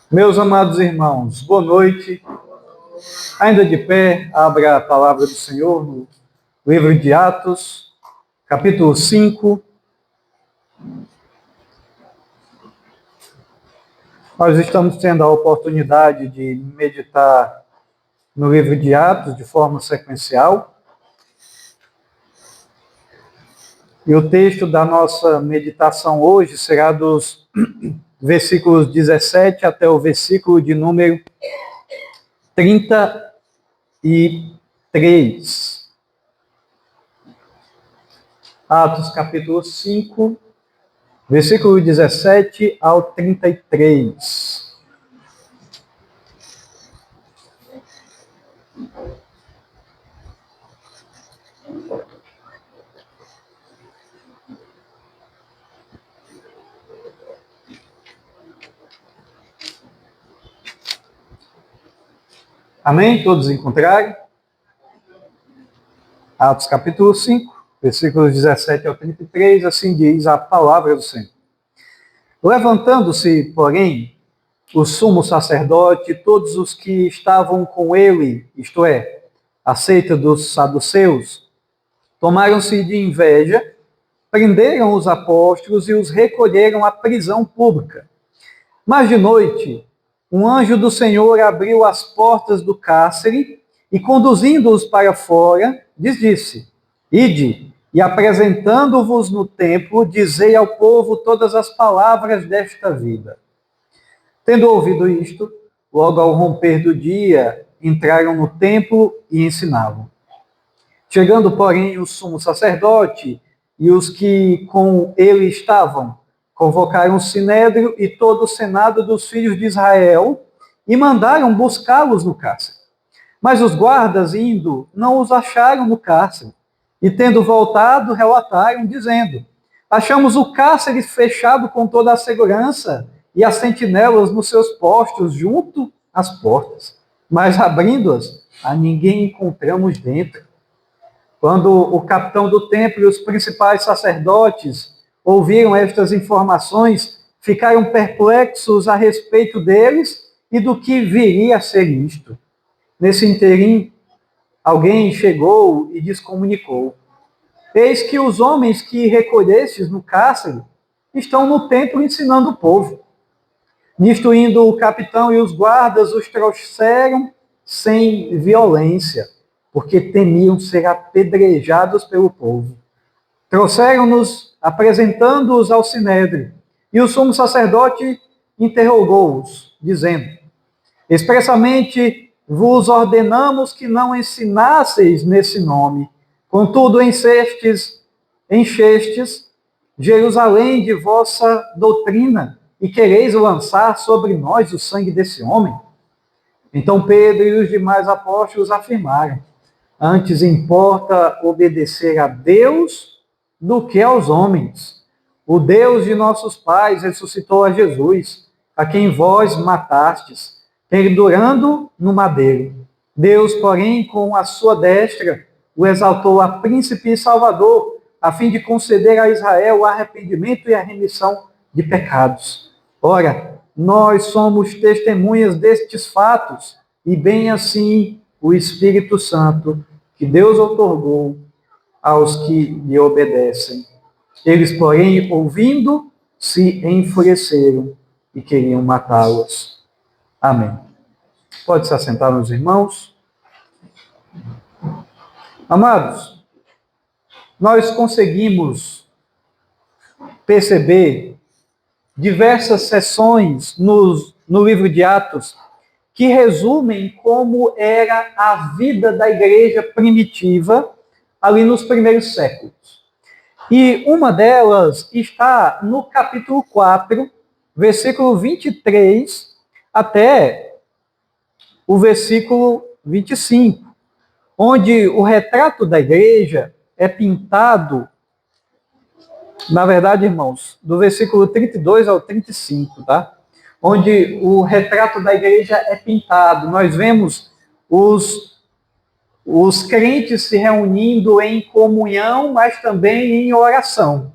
Meus amados irmãos, boa noite. Ainda de pé, abra a palavra do Senhor no livro de Atos, capítulo 5. Nós estamos tendo a oportunidade de meditar no livro de Atos de forma sequencial. E o texto da nossa meditação hoje será dos versículos 17 até o versículo de número 33. Atos capítulo 5, versículo 17 ao 33. Amém? Todos encontraram? Atos capítulo 5, versículos 17 ao 33, assim diz a palavra do Senhor. Levantando-se, porém, o sumo sacerdote e todos os que estavam com ele, isto é, a seita dos saduceus, tomaram-se de inveja, prenderam os apóstolos e os recolheram à prisão pública. Mas de noite, um anjo do Senhor abriu as portas do cárcere e, conduzindo-os para fora, lhes disse: Ide, e apresentando-vos no templo, dizei ao povo todas as palavras desta vida. Tendo ouvido isto, logo ao romper do dia, entraram no templo e ensinavam. Chegando, porém, o sumo sacerdote e os que com ele estavam, convocaram o sinédrio e todo o senado dos filhos de Israel e mandaram buscá-los no cárcere. Mas os guardas, indo, não os acharam no cárcere. E tendo voltado, relataram, dizendo: Achamos o cárcere fechado com toda a segurança e as sentinelas nos seus postos junto às portas. Mas abrindo-as, a ninguém encontramos dentro. Quando o capitão do templo e os principais sacerdotes ouviram estas informações, ficaram perplexos a respeito deles e do que viria a ser isto. Nesse interim, alguém chegou e lhes comunicou: Eis que os homens que recolhestes no cárcere estão no templo ensinando o povo. Nisto indo o capitão e os guardas os trouxeram sem violência, porque temiam ser apedrejados pelo povo. Trouxeram-nos, apresentando-os ao sinédrio, e o sumo sacerdote interrogou-os, dizendo: Expressamente vos ordenamos que não ensinasseis nesse nome, contudo enchestes Jerusalém de vossa doutrina, e quereis lançar sobre nós o sangue desse homem? Então Pedro e os demais apóstolos afirmaram: Antes importa obedecer a Deus do que aos homens. O Deus de nossos pais ressuscitou a Jesus, a quem vós matastes, pendurando no madeiro. Deus, porém, com a sua destra, o exaltou a príncipe e salvador, a fim de conceder a Israel o arrependimento e a remissão de pecados. Ora, nós somos testemunhas destes fatos, e bem assim o Espírito Santo, que Deus outorgou aos que lhe obedecem. Eles, porém, ouvindo, se enfureceram e queriam matá-los. Amém. Pode se assentar, meus irmãos. Amados, nós conseguimos perceber diversas seções no livro de Atos que resumem como era a vida da igreja primitiva ali nos primeiros séculos. E uma delas está no capítulo 4, versículo 23 até o versículo 25, onde o retrato da igreja é pintado, na verdade, irmãos, do versículo 32 ao 35, tá? Onde o retrato da igreja é pintado. Nós vemos os crentes se reunindo em comunhão, mas também em oração.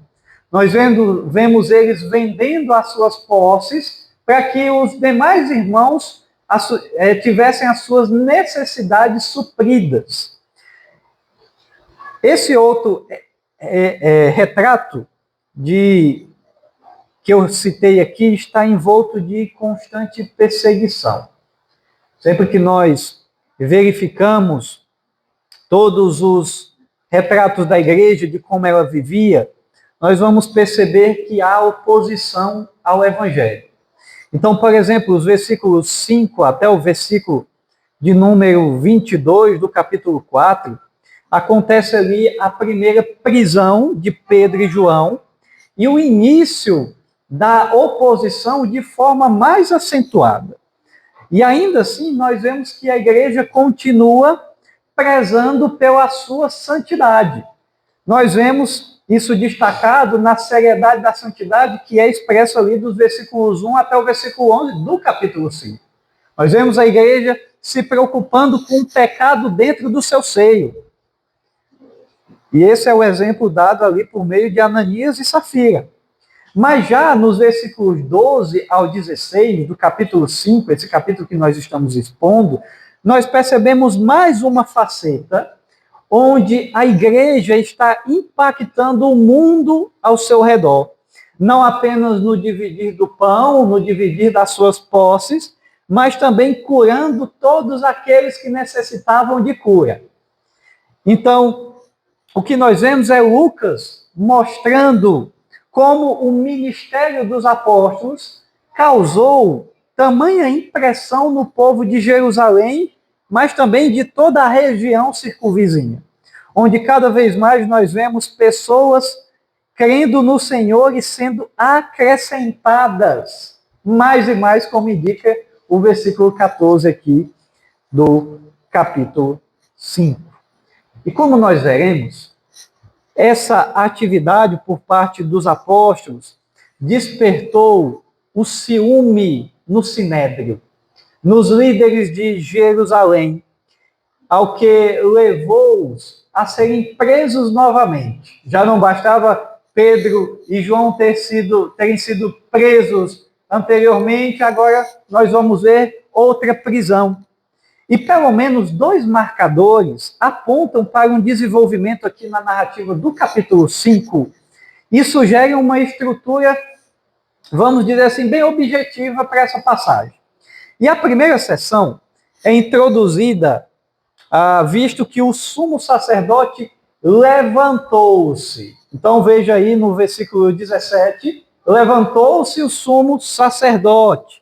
Nós vemos eles vendendo as suas posses para que os demais irmãos tivessem as suas necessidades supridas. Esse outro retrato que eu citei aqui está envolto de constante perseguição. Sempre que nós verificamos todos os retratos da igreja, de como ela vivia, nós vamos perceber que há oposição ao evangelho. Então, por exemplo, os versículos 5 até o versículo de número 22 do capítulo 4, acontece ali a primeira prisão de Pedro e João e o início da oposição de forma mais acentuada. E ainda assim, nós vemos que a igreja continua prezando pela sua santidade. Nós vemos isso destacado na seriedade da santidade que é expresso ali dos versículos 1 até o versículo 11 do capítulo 5. Nós vemos a igreja se preocupando com o pecado dentro do seu seio. E esse é o exemplo dado ali por meio de Ananias e Safira. Mas já nos versículos 12 ao 16 do capítulo 5, esse capítulo que nós estamos expondo, nós percebemos mais uma faceta onde a igreja está impactando o mundo ao seu redor. Não apenas no dividir do pão, no dividir das suas posses, mas também curando todos aqueles que necessitavam de cura. Então, o que nós vemos é Lucas mostrando como o ministério dos apóstolos causou tamanha impressão no povo de Jerusalém, mas também de toda a região circunvizinha, onde cada vez mais nós vemos pessoas crendo no Senhor e sendo acrescentadas mais e mais, como indica o versículo 14 aqui do capítulo 5. E como nós veremos, essa atividade por parte dos apóstolos despertou o ciúme no sinédrio, nos líderes de Jerusalém, ao que levou-os a serem presos novamente. Já não bastava Pedro e João terem sido presos anteriormente, agora nós vamos ver outra prisão. E pelo menos 2 marcadores apontam para um desenvolvimento aqui na narrativa do capítulo 5 e sugerem uma estrutura, vamos dizer assim, bem objetiva para essa passagem. E a primeira seção é introduzida, visto que o sumo sacerdote levantou-se. Então veja aí no versículo 17, levantou-se o sumo sacerdote,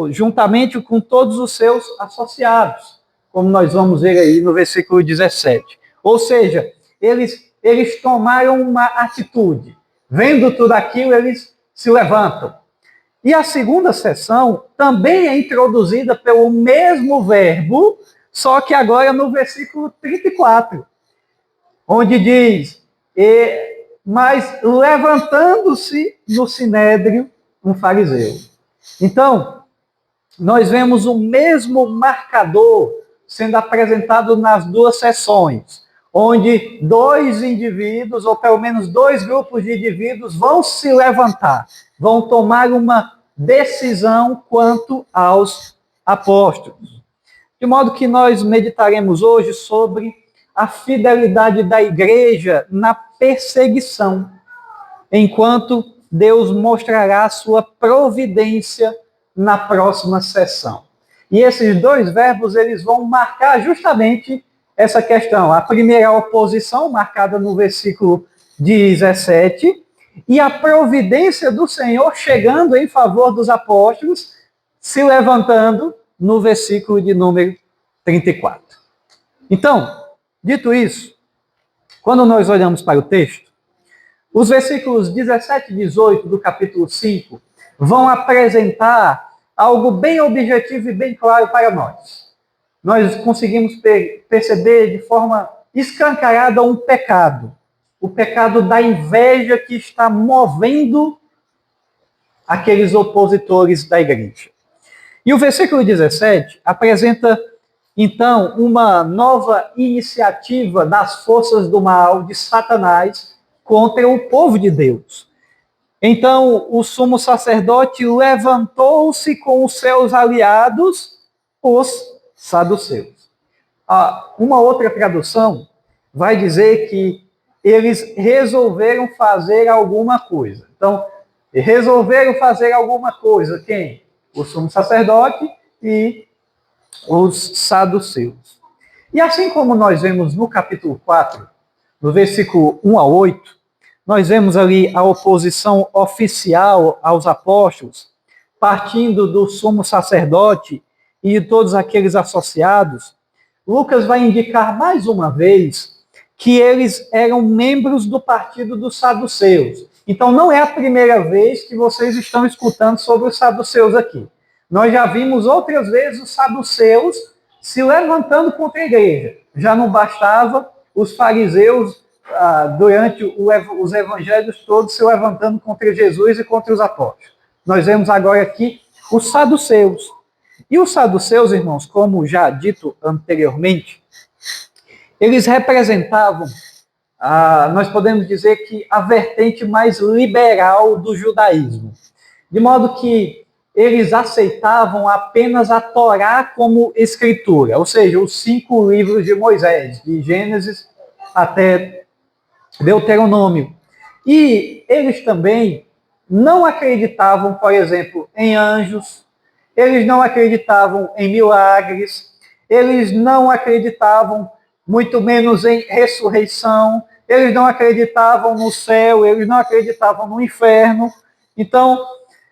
juntamente com todos os seus associados, como nós vamos ver aí no versículo 17. Ou seja, eles tomaram uma atitude. Vendo tudo aquilo, eles se levantam. E a segunda sessão também é introduzida pelo mesmo verbo, só que agora no versículo 34, onde diz, mas levantando-se no sinédrio um fariseu. Então, nós vemos o mesmo marcador sendo apresentado nas 2 sessões, onde 2 indivíduos, ou pelo menos 2 grupos de indivíduos, vão se levantar, vão tomar uma decisão quanto aos apóstolos. De modo que nós meditaremos hoje sobre a fidelidade da igreja na perseguição, enquanto Deus mostrará a sua providência na próxima sessão. E esses 2 verbos, eles vão marcar justamente essa questão. A primeira oposição, marcada no versículo 17, e a providência do Senhor chegando em favor dos apóstolos, se levantando no versículo de número 34. Então, dito isso, quando nós olhamos para o texto, os versículos 17 e 18 do capítulo 5 vão apresentar algo bem objetivo e bem claro para nós. Nós conseguimos perceber de forma escancarada um pecado, o pecado da inveja que está movendo aqueles opositores da igreja. E o versículo 17 apresenta, então, uma nova iniciativa das forças do mal, de Satanás, contra o povo de Deus. Então o sumo sacerdote levantou-se com os seus aliados, os saduceus. Uma outra tradução vai dizer que eles resolveram fazer alguma coisa. Então, resolveram fazer alguma coisa. Quem? O sumo sacerdote e os saduceus. E assim como nós vemos no capítulo 4, no versículo 1 a 8, nós vemos ali a oposição oficial aos apóstolos, partindo do sumo sacerdote e de todos aqueles associados. Lucas vai indicar mais uma vez que eles eram membros do partido dos saduceus. Então não é a primeira vez que vocês estão escutando sobre os saduceus aqui. Nós já vimos outras vezes os saduceus se levantando contra a igreja. Já não bastava os fariseus, durante os evangelhos todos, se levantando contra Jesus e contra os apóstolos. Nós vemos agora aqui os saduceus. E os saduceus, irmãos, como já dito anteriormente, eles representavam, nós podemos dizer que a vertente mais liberal do judaísmo. De modo que eles aceitavam apenas a Torá como escritura, ou seja, os 5 livros de Moisés, de Gênesis até Deuteronômio. E eles também não acreditavam, por exemplo, em anjos, eles não acreditavam em milagres, eles não acreditavam, muito menos em ressurreição, eles não acreditavam no céu, eles não acreditavam no inferno. Então,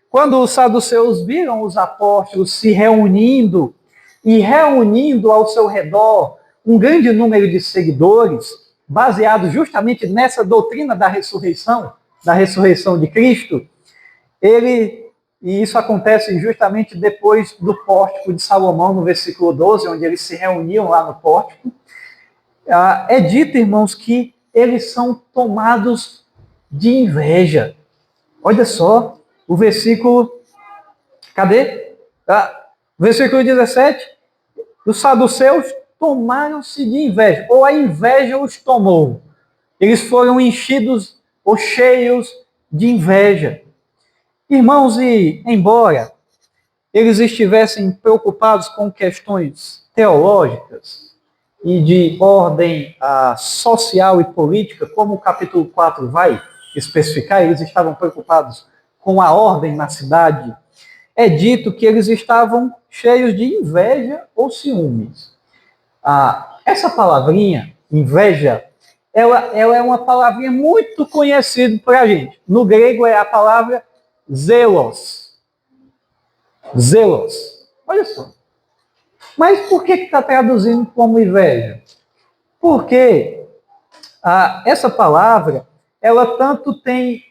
quando os saduceus viram os apóstolos se reunindo e reunindo ao seu redor um grande número de seguidores, baseado justamente nessa doutrina da ressurreição de Cristo, e isso acontece justamente depois do pórtico de Salomão, no versículo 12, onde eles se reuniam lá no pórtico. É dito, irmãos, que eles são tomados de inveja. Olha só, o versículo, cadê? Versículo 17, os saduceus tomaram-se de inveja, ou a inveja os tomou. Eles foram enchidos ou cheios de inveja. Irmãos, e embora eles estivessem preocupados com questões teológicas e de ordem social e política, como o capítulo 4 vai especificar, eles estavam preocupados com a ordem na cidade, é dito que eles estavam cheios de inveja ou ciúmes. Essa palavrinha, inveja, ela é uma palavrinha muito conhecida para a gente. No grego é a palavra zelos. Zelos. Olha só. Mas por que está traduzindo como inveja? Porque essa palavra, ela tanto tem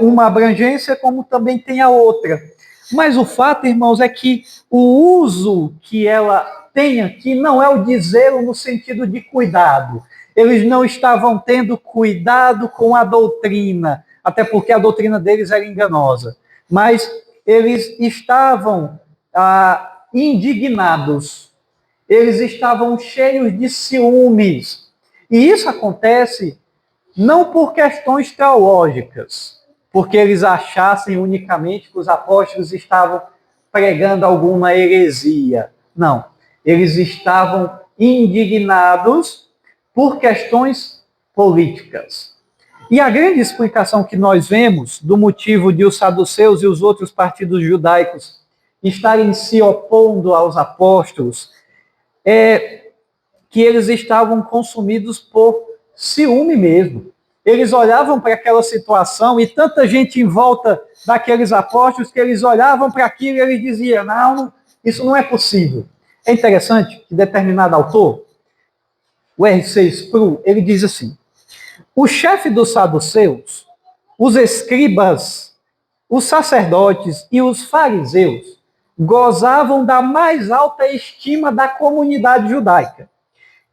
uma abrangência como também tem a outra. Mas o fato, irmãos, é que o uso que ela tem aqui não é o de zelo no sentido de cuidado. Eles não estavam tendo cuidado com a doutrina, até porque a doutrina deles era enganosa. Mas eles estavam indignados, eles estavam cheios de ciúmes. E isso acontece não por questões teológicas, porque eles achassem unicamente que os apóstolos estavam pregando alguma heresia. Não, eles estavam indignados por questões políticas. E a grande explicação que nós vemos do motivo de os saduceus e os outros partidos judaicos estarem se opondo aos apóstolos é que eles estavam consumidos por ciúme mesmo. Eles olhavam para aquela situação e tanta gente em volta daqueles apóstolos que eles olhavam para aquilo e eles diziam, não, isso não é possível. É interessante que determinado autor, o R.C. Sproul, ele diz assim, o chefe dos saduceus, os escribas, os sacerdotes e os fariseus gozavam da mais alta estima da comunidade judaica.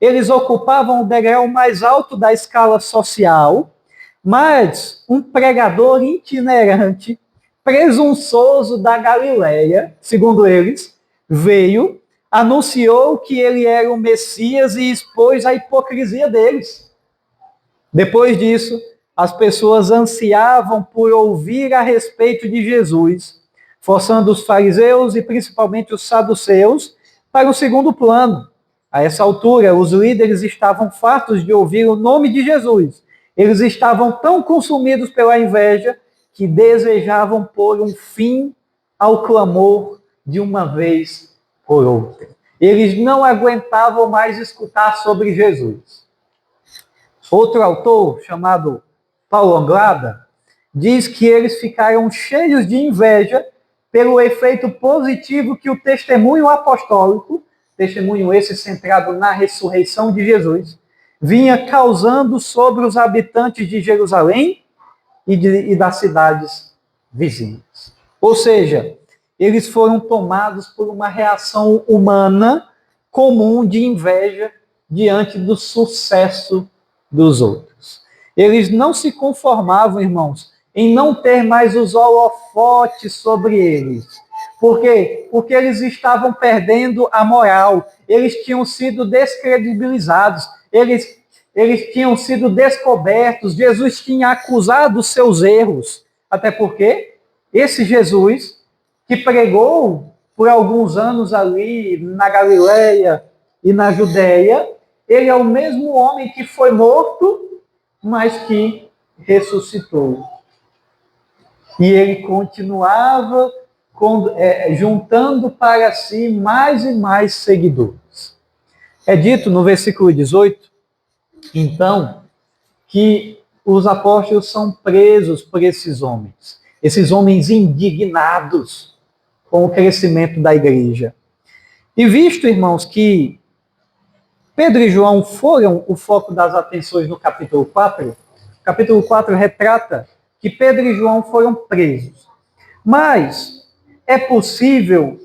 Eles ocupavam o degrau mais alto da escala social, mas um pregador itinerante, presunçoso da Galileia, segundo eles, veio, anunciou que ele era o Messias e expôs a hipocrisia deles. Depois disso, as pessoas ansiavam por ouvir a respeito de Jesus, forçando os fariseus e principalmente os saduceus para o segundo plano. A essa altura, os líderes estavam fartos de ouvir o nome de Jesus. Eles estavam tão consumidos pela inveja que desejavam pôr um fim ao clamor de uma vez por outra. Eles não aguentavam mais escutar sobre Jesus. Outro autor, chamado Paulo Anglada, diz que eles ficaram cheios de inveja pelo efeito positivo que o testemunho apostólico, testemunho esse centrado na ressurreição de Jesus, vinha causando sobre os habitantes de Jerusalém e das cidades vizinhas. Ou seja, eles foram tomados por uma reação humana comum de inveja diante do sucesso dos outros. Eles não se conformavam, irmãos, em não ter mais os holofotes sobre eles. Por quê? Porque eles estavam perdendo a moral. Eles tinham sido descredibilizados. Eles tinham sido descobertos. Jesus tinha acusado os seus erros. Até porque esse Jesus, que pregou por alguns anos ali na Galileia e na Judéia, ele é o mesmo homem que foi morto, mas que ressuscitou. E ele continuava juntando para si mais e mais seguidores. É dito no versículo 18, então, que os apóstolos são presos por esses homens indignados com o crescimento da igreja. E visto, irmãos, que Pedro e João foram o foco das atenções no capítulo 4, o capítulo 4 retrata que Pedro e João foram presos. Mas é possível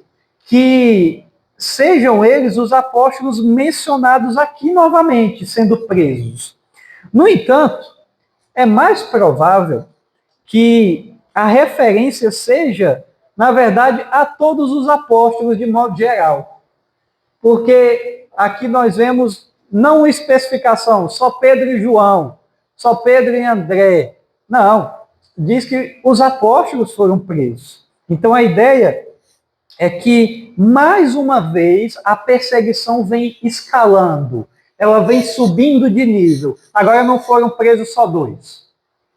que sejam eles os apóstolos mencionados aqui novamente, sendo presos. No entanto, é mais provável que a referência seja, na verdade, a todos os apóstolos de modo geral. Porque aqui nós vemos não uma especificação, só Pedro e João, só Pedro e André. Não, diz que os apóstolos foram presos. Então a ideia é que, mais uma vez, a perseguição vem escalando, ela vem subindo de nível. Agora não foram presos só 2,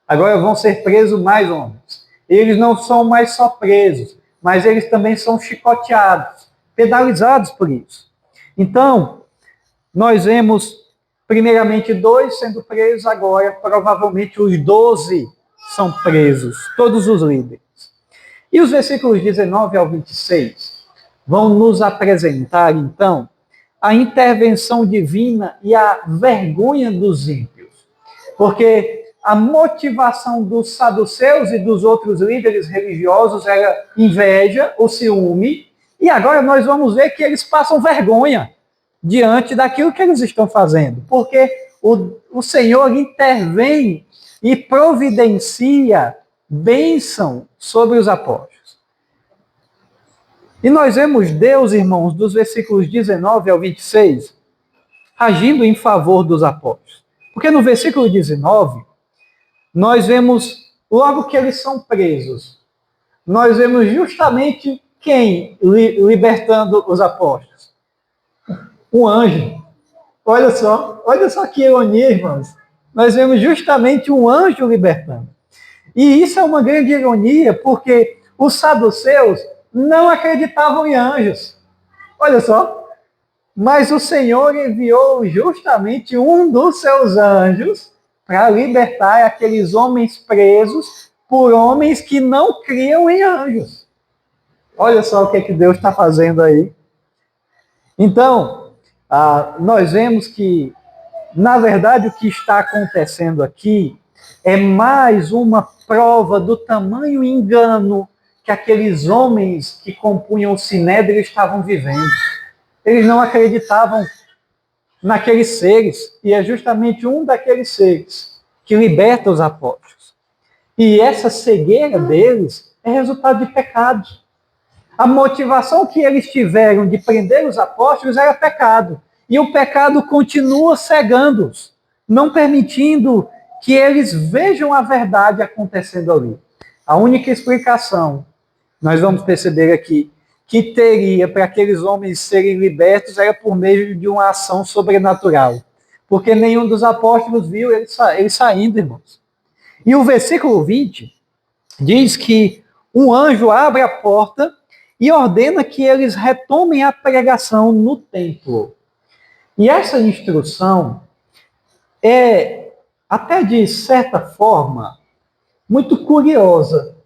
agora vão ser presos mais homens. Eles não são mais só presos, mas eles também são chicoteados, penalizados por isso. Então, nós vemos primeiramente 2 sendo presos, agora provavelmente os 12 são presos, todos os líderes. E os versículos 19 ao 26 vão nos apresentar, então, a intervenção divina e a vergonha dos ímpios. Porque a motivação dos saduceus e dos outros líderes religiosos era inveja, ou ciúme, e agora nós vamos ver que eles passam vergonha diante daquilo que eles estão fazendo, porque o Senhor intervém e providencia bênção sobre os apóstolos. E nós vemos Deus, irmãos, dos versículos 19 ao 26, agindo em favor dos apóstolos. Porque no versículo 19, nós vemos, logo que eles são presos, nós vemos justamente quem libertando os apóstolos? Um anjo. Olha só que ironia, irmãos. Nós vemos justamente um anjo libertando. E isso é uma grande ironia, porque os saduceus não acreditavam em anjos. Olha só. Mas o Senhor enviou justamente um dos seus anjos para libertar aqueles homens presos por homens que não criam em anjos. Olha só o que Deus está fazendo aí. Então, nós vemos que, na verdade, o que está acontecendo aqui é mais uma prova do tamanho engano que aqueles homens que compunham o Sinédrio estavam vivendo. Eles não acreditavam naqueles seres, e é justamente um daqueles seres que liberta os apóstolos. E essa cegueira deles é resultado de pecados. A motivação que eles tiveram de prender os apóstolos era pecado. E o pecado continua cegando-os, não permitindo que eles vejam a verdade acontecendo ali. A única explicação, nós vamos perceber aqui, que teria para aqueles homens serem libertos era por meio de uma ação sobrenatural. Porque nenhum dos apóstolos viu eles saindo, irmãos. E o versículo 20 diz que um anjo abre a porta e ordena que eles retomem a pregação no templo. E essa instrução é, até de certa forma, muito curiosa,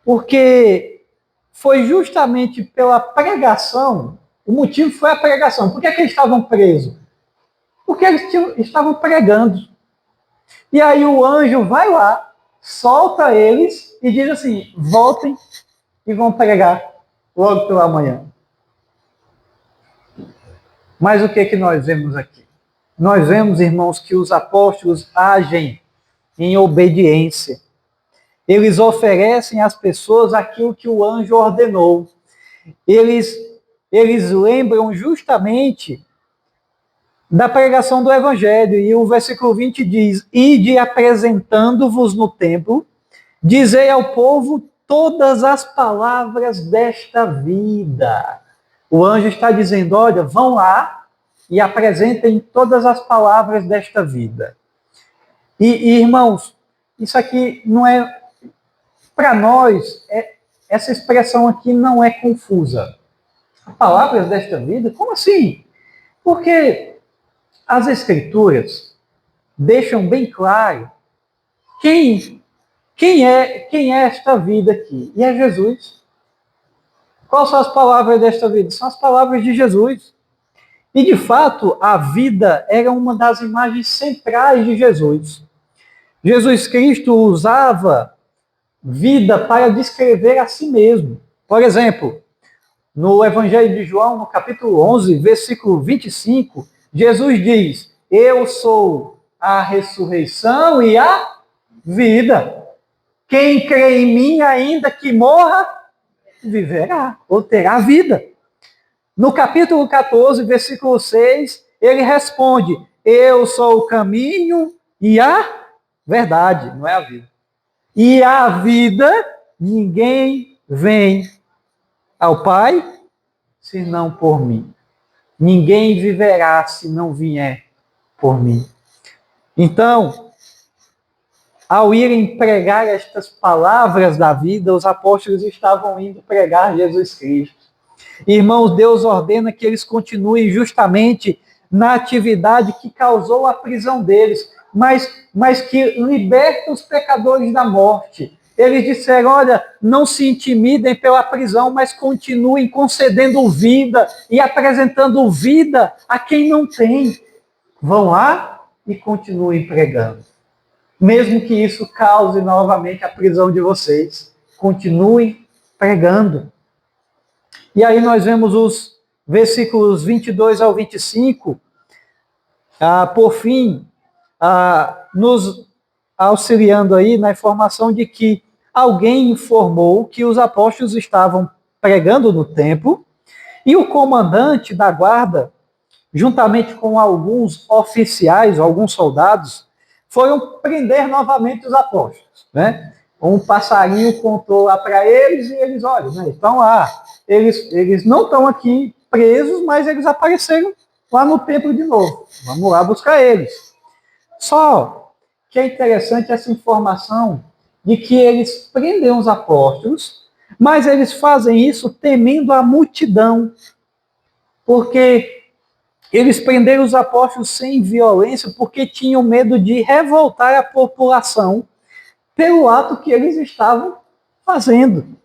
porque foi justamente pela pregação, o motivo foi a pregação. Por que eles estavam presos? Porque eles estavam pregando. E aí o anjo vai lá, solta eles e diz assim, voltem e vão pregar logo pela manhã. Mas o que nós vemos aqui? Nós vemos, irmãos, que os apóstolos agem em obediência. Eles oferecem às pessoas aquilo que o anjo ordenou. Eles lembram justamente da pregação do Evangelho. E o versículo 20 diz, ide apresentando-vos no templo, dizei ao povo todas as palavras desta vida. O anjo está dizendo, olha, vão lá e apresentem todas as palavras desta vida. E irmãos, isso aqui não é, para nós, essa expressão aqui não é confusa. Palavras desta vida? Como assim? Porque as Escrituras deixam bem claro quem é esta vida aqui. E é Jesus. Quais são as palavras desta vida? São as palavras de Jesus. E, de fato, a vida era uma das imagens centrais de Jesus. Jesus Cristo usava vida para descrever a si mesmo. Por exemplo, no Evangelho de João, no capítulo 11, versículo 25, Jesus diz, eu sou a ressurreição e a vida. Quem crê em mim, ainda que morra, viverá, ou terá vida. No capítulo 14, versículo 6, ele responde, eu sou o caminho e a verdade, não é a vida. E a vida, ninguém vem ao Pai, senão por mim. Ninguém viverá se não vier por mim. Então, ao irem pregar estas palavras da vida, os apóstolos estavam indo pregar Jesus Cristo. Irmãos, Deus ordena que eles continuem justamente na atividade que causou a prisão deles, mas que liberta os pecadores da morte. Eles disseram, olha, não se intimidem pela prisão, mas continuem concedendo vida e apresentando vida a quem não tem. Vão lá e continuem pregando. Mesmo que isso cause novamente a prisão de vocês, continuem pregando. E aí nós vemos os versículos 22 ao 25, por fim, nos auxiliando aí na informação de que alguém informou que os apóstolos estavam pregando no templo e o comandante da guarda, juntamente com alguns oficiais, alguns soldados, foram prender novamente os apóstolos, né? Um passarinho contou lá para eles e eles, olha, né, estão lá. Eles não estão aqui presos, mas eles apareceram lá no templo de novo. Vamos lá buscar eles. Só que é interessante essa informação de que eles prendem os apóstolos, mas eles fazem isso temendo a multidão, porque eles prenderam os apóstolos sem violência, porque tinham medo de revoltar a população pelo ato que eles estavam fazendo.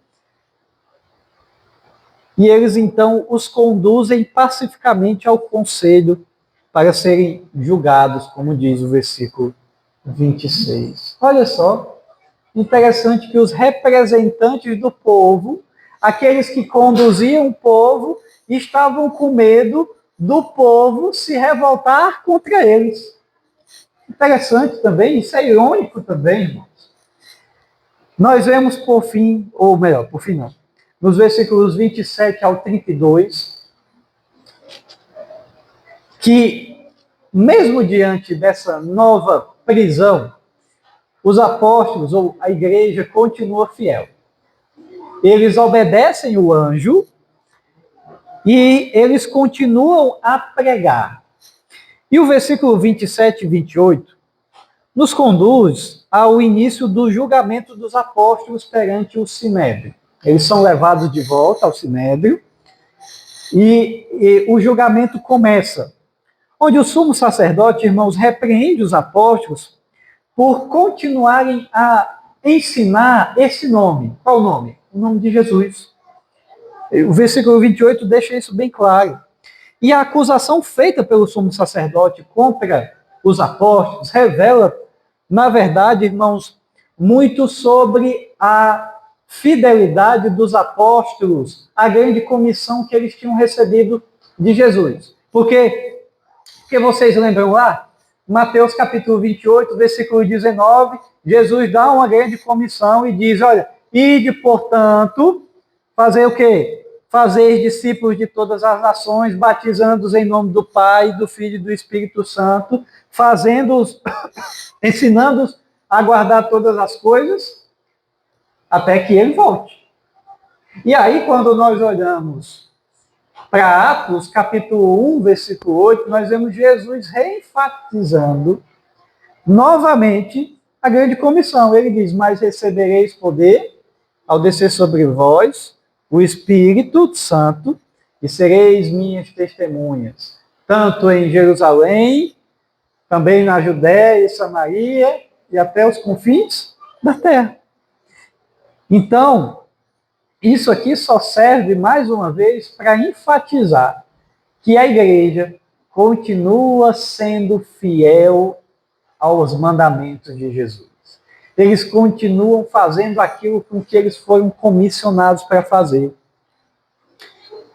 E eles, então, os conduzem pacificamente ao conselho para serem julgados, como diz o versículo 26. Olha só, interessante que os representantes do povo, aqueles que conduziam o povo, estavam com medo do povo se revoltar contra eles. Interessante também, isso é irônico também, irmãos. Nós vemos por fim, ou melhor, por fim não, nos versículos 27 ao 32, que mesmo diante dessa nova prisão, os apóstolos ou a igreja continua fiel. Eles obedecem o anjo e eles continuam a pregar. E o versículo 27 e 28 nos conduz ao início do julgamento dos apóstolos perante o Sinédrio. Eles são levados de volta ao Sinédrio e o julgamento começa, onde o sumo sacerdote, irmãos, repreende os apóstolos por continuarem a ensinar esse nome. Qual o nome? O nome de Jesus. O versículo 28 deixa isso bem claro. E a acusação feita pelo sumo sacerdote contra os apóstolos revela, na verdade, irmãos, muito sobre a fidelidade dos apóstolos à grande comissão que eles tinham recebido de Jesus. Porque vocês lembram lá? Mateus capítulo 28, versículo 19, Jesus dá uma grande comissão e diz, olha, ide, portanto, fazer o quê? Fazer discípulos de todas as nações, batizando-os em nome do Pai, do Filho e do Espírito Santo, fazendo-os, ensinando-os a guardar todas as coisas, até que ele volte. E aí, quando nós olhamos para Atos, capítulo 1, versículo 8, nós vemos Jesus reenfatizando novamente a grande comissão. Ele diz, mas recebereis poder ao descer sobre vós o Espírito Santo e sereis minhas testemunhas, tanto em Jerusalém, também na Judéia e Samaria e até os confins da terra. Então, isso aqui só serve, mais uma vez, para enfatizar que a igreja continua sendo fiel aos mandamentos de Jesus. Eles continuam fazendo aquilo com que eles foram comissionados para fazer.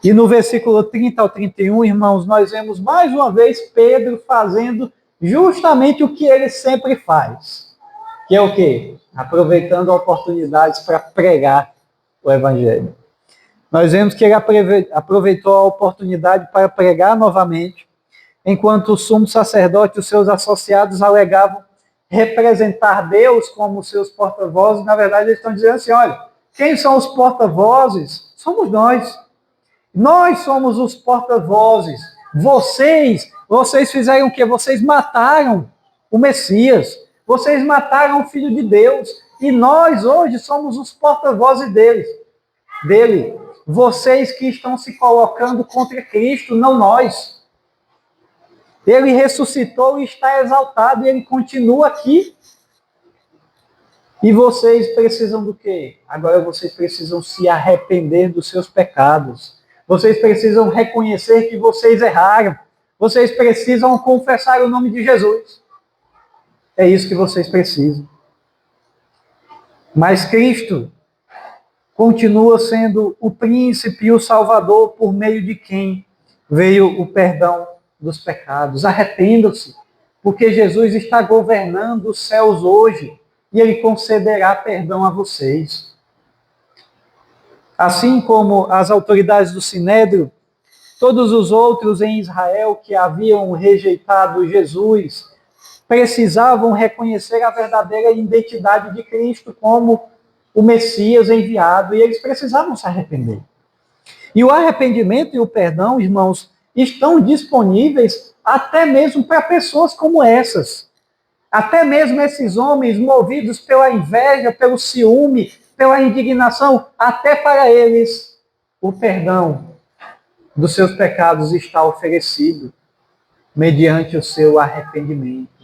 E no versículo 30 ao 31, irmãos, nós vemos mais uma vez Pedro fazendo justamente o que ele sempre faz. Que é o quê? Aproveitando oportunidades para pregar o Evangelho. Nós vemos que ele aproveitou a oportunidade para pregar novamente, enquanto o sumo sacerdote e os seus associados alegavam representar Deus como seus porta-vozes. Na verdade, eles estão dizendo assim, olha, quem são os porta-vozes? Somos nós. Nós somos os porta-vozes. Vocês fizeram o quê? Vocês mataram o Messias. Vocês mataram o Filho de Deus. E nós, hoje, somos os porta-vozes dele. Vocês que estão se colocando contra Cristo, não nós. Ele ressuscitou e está exaltado, e ele continua aqui. E vocês precisam do quê? Agora vocês precisam se arrepender dos seus pecados. Vocês precisam reconhecer que vocês erraram. Vocês precisam confessar o nome de Jesus. É isso que vocês precisam. Mas Cristo continua sendo o príncipe e o salvador por meio de quem veio o perdão dos pecados. Arrependam-se, porque Jesus está governando os céus hoje e ele concederá perdão a vocês. Assim como as autoridades do Sinédrio, todos os outros em Israel que haviam rejeitado Jesus precisavam reconhecer a verdadeira identidade de Cristo como o Messias enviado, e eles precisavam se arrepender. E o arrependimento e o perdão, irmãos, estão disponíveis até mesmo para pessoas como essas. Até mesmo esses homens movidos pela inveja, pelo ciúme, pela indignação, até para eles o perdão dos seus pecados está oferecido mediante o seu arrependimento.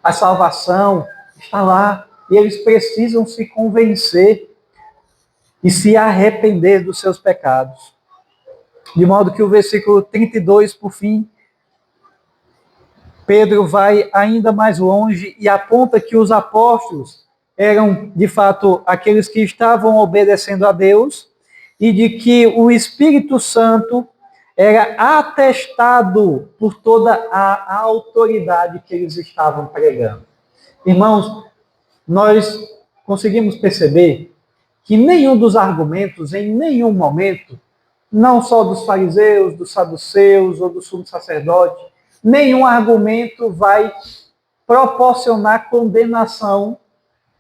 A salvação está lá e eles precisam se convencer e se arrepender dos seus pecados. De modo que o versículo 32, por fim, Pedro vai ainda mais longe e aponta que os apóstolos eram, de fato, aqueles que estavam obedecendo a Deus e de que o Espírito Santo era atestado por toda a autoridade que eles estavam pregando. Irmãos, nós conseguimos perceber que nenhum dos argumentos, em nenhum momento, não só dos fariseus, dos saduceus ou do sumo sacerdote, nenhum argumento vai proporcionar condenação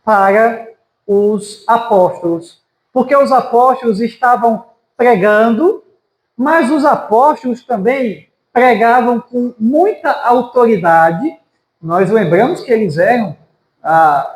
para os apóstolos, porque os apóstolos estavam pregando, mas os apóstolos também pregavam com muita autoridade. Nós lembramos que eles eram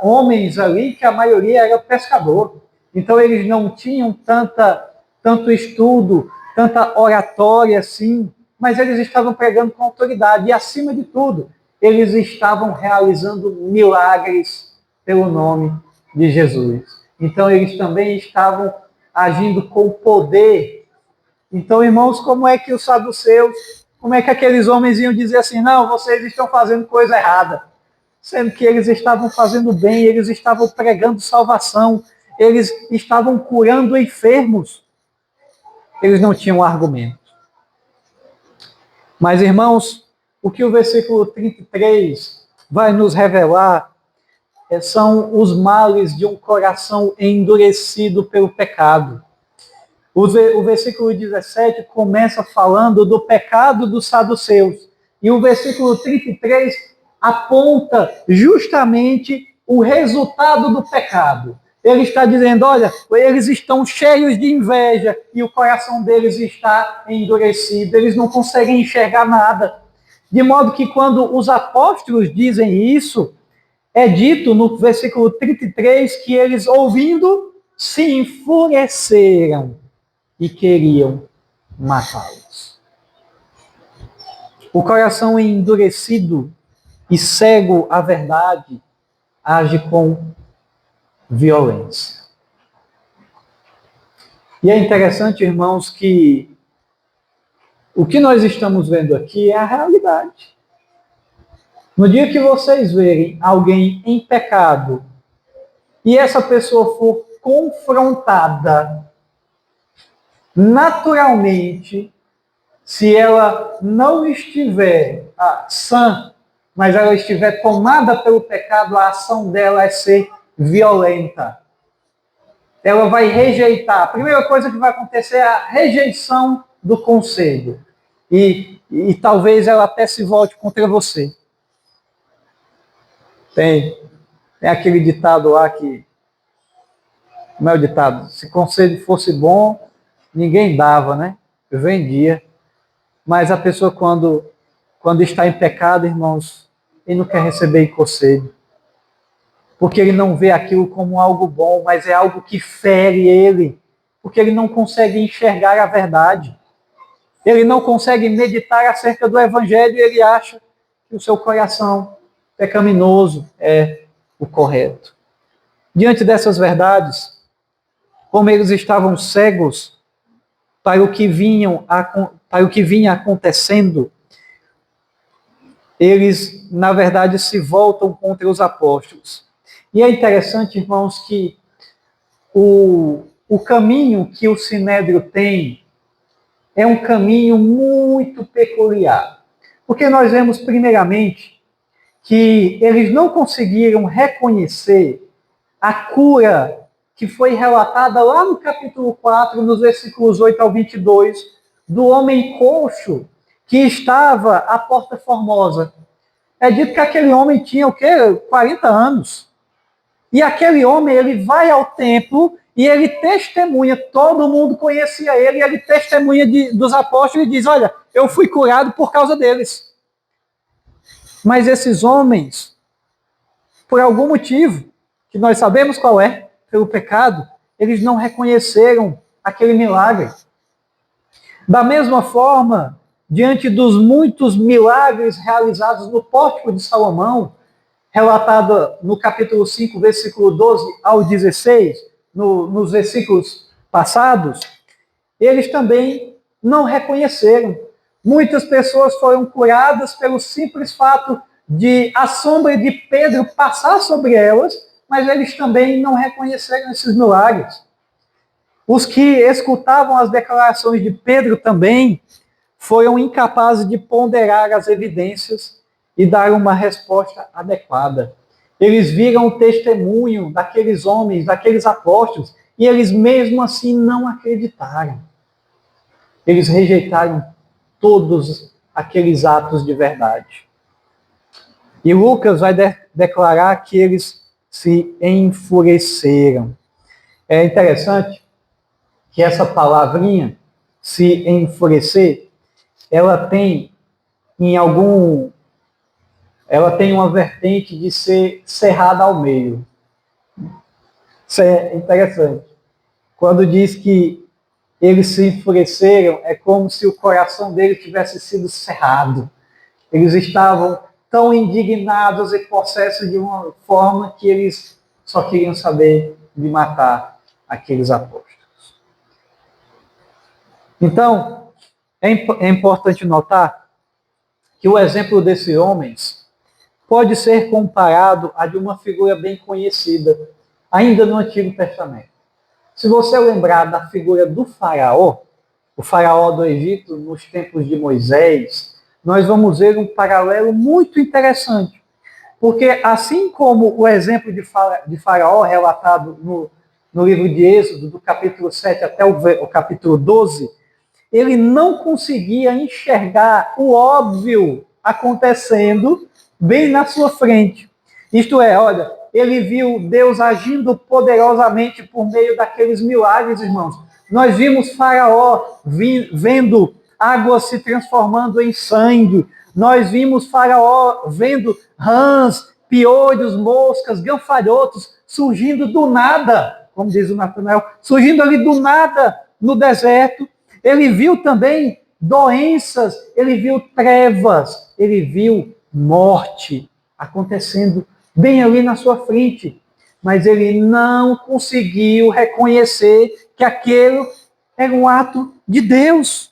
homens ali, que a maioria era pescador. Então eles não tinham tanto estudo, tanta oratória assim, mas eles estavam pregando com autoridade. E acima de tudo, eles estavam realizando milagres pelo nome de Jesus. Então eles também estavam agindo com poder. Então, irmãos, como é que os saduceus, como é que aqueles homens iam dizer assim, não, vocês estão fazendo coisa errada? Sendo que eles estavam fazendo bem, eles estavam pregando salvação, eles estavam curando enfermos. Eles não tinham argumento. Mas, irmãos, o que o versículo 33 vai nos revelar são os males de um coração endurecido pelo pecado. O versículo 17 começa falando do pecado dos saduceus. E o versículo 33 aponta justamente o resultado do pecado. Ele está dizendo, olha, eles estão cheios de inveja e o coração deles está endurecido. Eles não conseguem enxergar nada. De modo que quando os apóstolos dizem isso, é dito no versículo 33 que eles, ouvindo, se enfureceram e queriam matá-los. O coração endurecido e cego à verdade age com violência. E é interessante, irmãos, que o que nós estamos vendo aqui é a realidade. No dia que vocês verem alguém em pecado e essa pessoa for confrontada naturalmente, se ela não estiver sã, mas ela estiver tomada pelo pecado, a ação dela é ser violenta. Ela vai rejeitar. A primeira coisa que vai acontecer é a rejeição do conselho. E talvez ela até se volte contra você. Tem aquele ditado lá que... Como é o ditado? Se conselho fosse bom, ninguém dava, né? Eu vendia. Mas a pessoa, quando está em pecado, irmãos, ele não quer receber conselho. Porque ele não vê aquilo como algo bom, mas é algo que fere ele. Porque ele não consegue enxergar a verdade. Ele não consegue meditar acerca do evangelho e ele acha que o seu coração pecaminoso é o correto. Diante dessas verdades, como eles estavam cegos para o que vinha acontecendo, eles, na verdade, se voltam contra os apóstolos. E é interessante, irmãos, que o caminho que o Sinédrio tem é um caminho muito peculiar. Porque nós vemos, primeiramente, que eles não conseguiram reconhecer a cura que foi relatada lá no capítulo 4, nos versículos 8 ao 22, do homem coxo que estava à Porta Formosa. É dito que aquele homem tinha o quê? 40 anos. E aquele homem, ele vai ao templo e ele testemunha, todo mundo conhecia ele, e ele testemunha dos apóstolos e diz, olha, eu fui curado por causa deles. Mas esses homens, por algum motivo, que nós sabemos qual é, pelo pecado, eles não reconheceram aquele milagre. Da mesma forma, diante dos muitos milagres realizados no pórtico de Salomão, relatado no capítulo 5, versículo 12 ao 16, nos versículos passados, eles também não reconheceram. Muitas pessoas foram curadas pelo simples fato de a sombra de Pedro passar sobre elas, mas eles também não reconheceram esses milagres. Os que escutavam as declarações de Pedro também foram incapazes de ponderar as evidências e dar uma resposta adequada. Eles viram o testemunho daqueles homens, daqueles apóstolos, e eles mesmo assim não acreditaram. Eles rejeitaram todos aqueles atos de verdade. E Lucas vai declarar que eles se enfureceram. É interessante que essa palavrinha, se enfurecer, ela tem ela tem uma vertente de ser cerrada ao meio. Isso é interessante. Quando diz que eles se enfureceram, é como se o coração dele tivesse sido cerrado. Eles estavam tão indignados e possessos de uma forma que eles só queriam saber de matar aqueles apóstolos. Então, é importante notar que o exemplo desses homens pode ser comparado a de uma figura bem conhecida, ainda no Antigo Testamento. Se você lembrar da figura do faraó, o faraó do Egito, nos tempos de Moisés, nós vamos ver um paralelo muito interessante. Porque assim como o exemplo de faraó relatado no livro de Êxodo, do capítulo 7 até o capítulo 12, ele não conseguia enxergar o óbvio acontecendo bem na sua frente. Isto é, olha, ele viu Deus agindo poderosamente por meio daqueles milagres, irmãos. Nós vimos Faraó vendo água se transformando em sangue. Nós vimos Faraó vendo rãs, piolhos, moscas, gafanhotos surgindo do nada, como diz o Natanael, surgindo ali do nada no deserto. Ele viu também doenças, ele viu trevas, ele viu morte acontecendo bem ali na sua frente. Mas ele não conseguiu reconhecer que aquilo era um ato de Deus.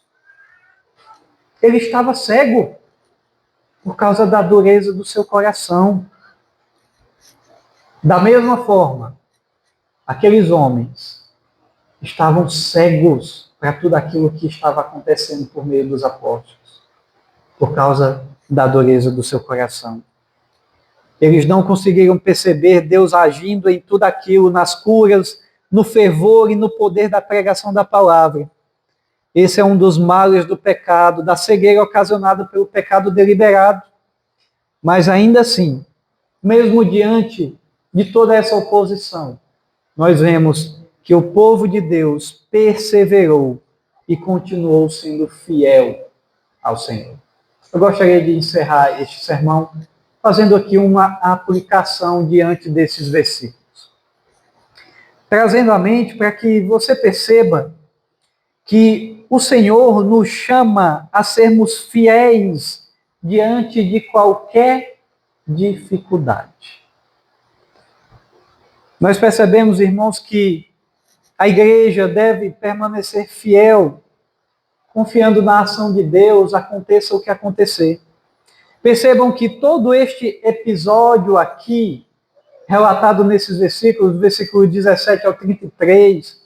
Ele estava cego por causa da dureza do seu coração. Da mesma forma, aqueles homens estavam cegos para tudo aquilo que estava acontecendo por meio dos apóstolos, por causa da dureza do seu coração. Eles não conseguiram perceber Deus agindo em tudo aquilo, nas curas, no fervor e no poder da pregação da palavra. Esse é um dos males do pecado, da cegueira ocasionada pelo pecado deliberado. Mas ainda assim, mesmo diante de toda essa oposição, nós vemos que o povo de Deus perseverou e continuou sendo fiel ao Senhor. Eu gostaria de encerrar este sermão fazendo aqui uma aplicação diante desses versículos. Trazendo à mente para que você perceba que o Senhor nos chama a sermos fiéis diante de qualquer dificuldade. Nós percebemos, irmãos, que a igreja deve permanecer fiel, confiando na ação de Deus, aconteça o que acontecer. Percebam que todo este episódio aqui, relatado nesses versículos, do versículo 17 ao 33,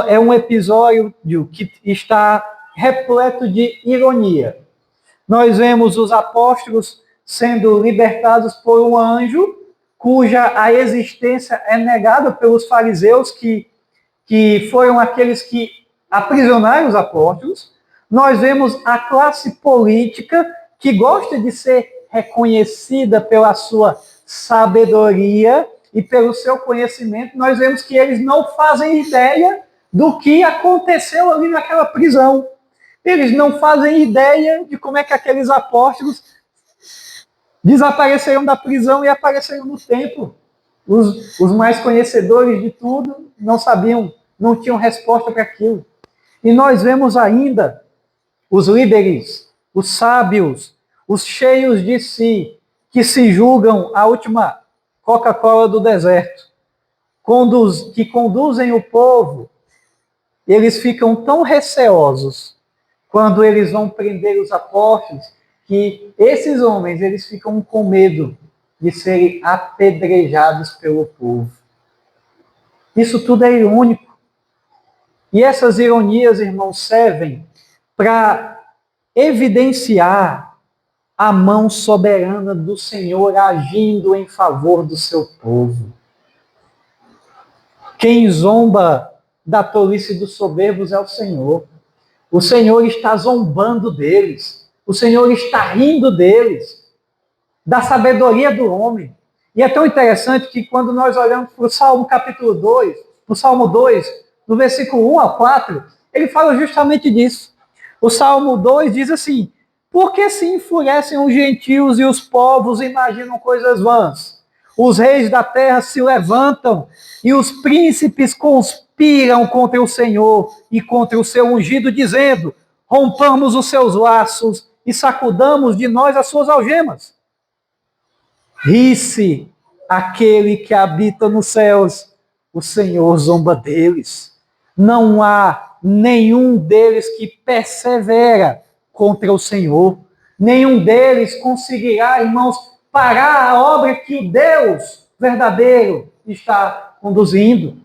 é um episódio que está repleto de ironia. Nós vemos os apóstolos sendo libertados por um anjo, cuja a existência é negada pelos fariseus, que foram aqueles que aprisionaram os apóstolos. Nós vemos a classe política, que gosta de ser reconhecida pela sua sabedoria e pelo seu conhecimento. Nós vemos que eles não fazem ideia do que aconteceu ali naquela prisão. Eles não fazem ideia de como é que aqueles apóstolos desapareceram da prisão e apareceram no templo. Os mais conhecedores de tudo não sabiam, não tinham resposta para aquilo. E nós vemos ainda os líderes, os sábios, os cheios de si, que se julgam a última Coca-Cola do deserto, que conduzem o povo. Eles ficam tão receosos quando eles vão prender os apóstolos, que esses homens eles ficam com medo de serem apedrejados pelo povo. Isso tudo é irônico. E essas ironias, irmãos, servem para evidenciar a mão soberana do Senhor agindo em favor do seu povo. Quem zomba da tolice dos soberbos é o Senhor. O Senhor está zombando deles. O Senhor está rindo deles, da sabedoria do homem. E é tão interessante que quando nós olhamos para o Salmo capítulo 2, no Salmo 2, no versículo 1 ao 4, ele fala justamente disso. O Salmo 2 diz assim: por que se enfurecem os gentios e os povos imaginam coisas vãs? Os reis da terra se levantam e os príncipes conspiram contra o Senhor e contra o seu ungido, dizendo: rompamos os seus laços e sacudamos de nós as suas algemas. Ri-se aquele que habita nos céus, o Senhor zomba deles. Não há nenhum deles que persevera contra o Senhor. Nenhum deles conseguirá, irmãos, parar a obra que o Deus verdadeiro está conduzindo.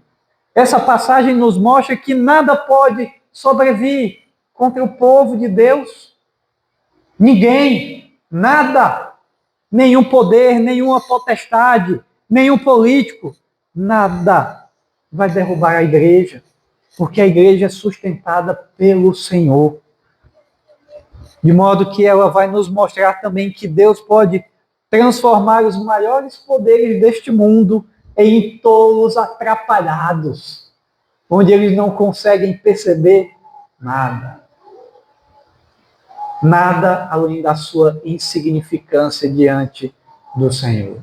Essa passagem nos mostra que nada pode sobrevir contra o povo de Deus. Ninguém, nada, nenhum poder, nenhuma potestade, nenhum político, nada vai derrubar a igreja, porque a igreja é sustentada pelo Senhor. De modo que ela vai nos mostrar também que Deus pode transformar os maiores poderes deste mundo em tolos atrapalhados, onde eles não conseguem perceber nada. Nada além da sua insignificância diante do Senhor.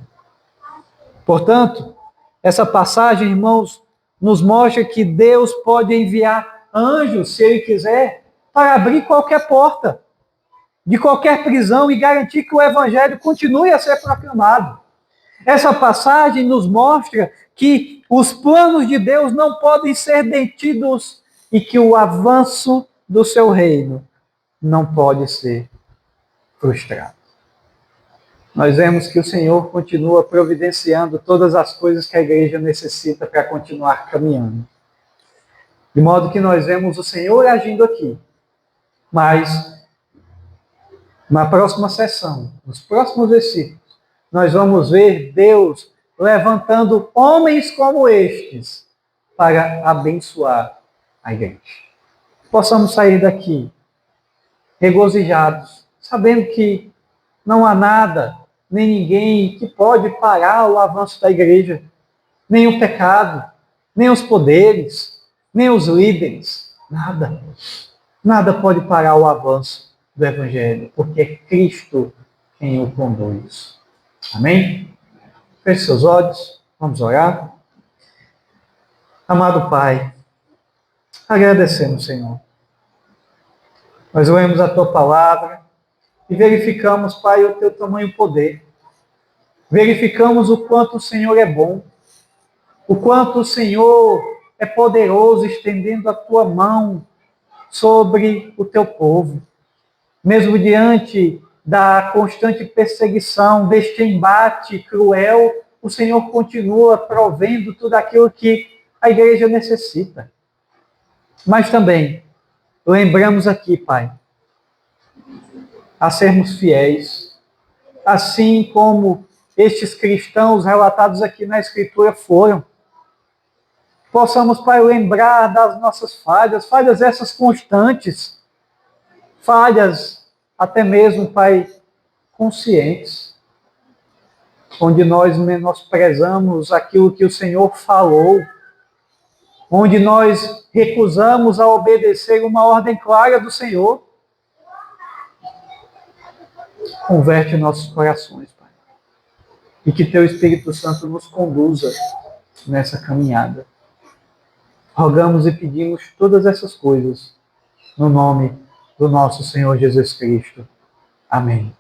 Portanto, essa passagem, irmãos, nos mostra que Deus pode enviar anjos, se Ele quiser, para abrir qualquer porta de qualquer prisão e garantir que o Evangelho continue a ser proclamado. Essa passagem nos mostra que os planos de Deus não podem ser detidos e que o avanço do seu reino não pode ser frustrado. Nós vemos que o Senhor continua providenciando todas as coisas que a igreja necessita para continuar caminhando. De modo que nós vemos o Senhor agindo aqui, mas na próxima sessão, nos próximos versículos, nós vamos ver Deus levantando homens como estes para abençoar a igreja. Possamos sair daqui regozijados, sabendo que não há nada, nem ninguém que pode parar o avanço da igreja, nem o pecado, nem os poderes, nem os líderes, nada. Nada pode parar o avanço do Evangelho, porque é Cristo quem o conduz. Amém? Feche seus olhos, vamos orar. Amado Pai, agradecemos, Senhor. Nós lemos a Tua palavra e verificamos, Pai, o Teu tamanho poder. Verificamos o quanto o Senhor é bom, o quanto o Senhor é poderoso, estendendo a Tua mão sobre o Teu povo. Mesmo diante da constante perseguição, deste embate cruel, o Senhor continua provendo tudo aquilo que a igreja necessita. Mas também, lembramos aqui, Pai, a sermos fiéis, assim como estes cristãos relatados aqui na Escritura foram. Possamos, Pai, lembrar das nossas falhas, falhas essas constantes, falhas até mesmo, Pai, conscientes, onde nós menosprezamos aquilo que o Senhor falou, onde nós recusamos a obedecer uma ordem clara do Senhor. Converte nossos corações, Pai, e que Teu Espírito Santo nos conduza nessa caminhada. Rogamos e pedimos todas essas coisas no nome do nosso Senhor Jesus Cristo. Amém.